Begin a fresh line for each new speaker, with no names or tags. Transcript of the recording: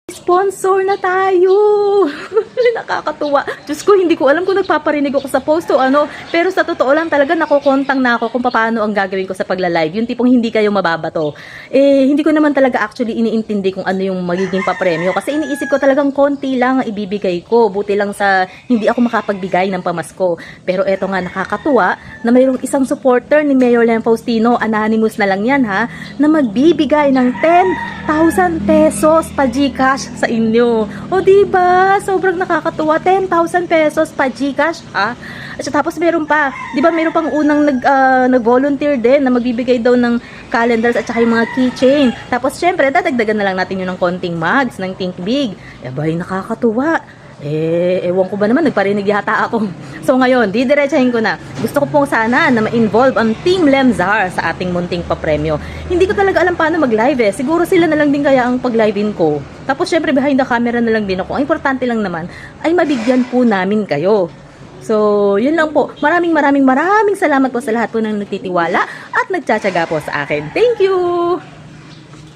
Sponsor na tayo! Nakakatuwa. Diyos ko, hindi ko alam kung nagpaparinig ako sa post o ano. Pero sa totoo lang talaga, nakukontang na ako kung paano ang gagawin ko sa pagla-live. Yung tipong hindi kayo mababato. Hindi ko naman talaga actually iniintindi kung ano yung magiging papremyo. Kasi iniisip ko talagang konti lang ang ibibigay ko. Buti lang sa hindi ako makapagbigay ng pamasko. Pero eto nga, nakakatuwa na mayroong isang supporter ni Mayor Lem Faustino, anonymous na lang yan ha, na magbibigay ng 10,000 pesos pa GCash sa inyo. O diba? Sobrang nakakatuwa. 10,000 pesos pa GCash ha? At tapos meron pa, diba meron pang unang nag-volunteer din na magbibigay daw ng calendars at saka yung mga keychain. Tapos syempre, dadagdagan na lang natin yun ng konting mugs, ng Think Big. Abay, nakakatuwa. Ewan ko ba naman, nagparinig yata ako. So ngayon, didiretsahin ko na. Gusto ko pong sana na ma-involve ang Team Lemzar sa ating munting papremyo. Hindi ko talaga alam paano mag-live eh. Siguro sila na lang din kaya ang pag-livein ko. Tapos syempre behind the camera na lang din ako. Ang importante lang naman ay mabigyan po namin kayo. So, yun lang po. Maraming salamat po sa lahat po ng nagtitiwala at nagtsatsaga po sa akin. Thank you!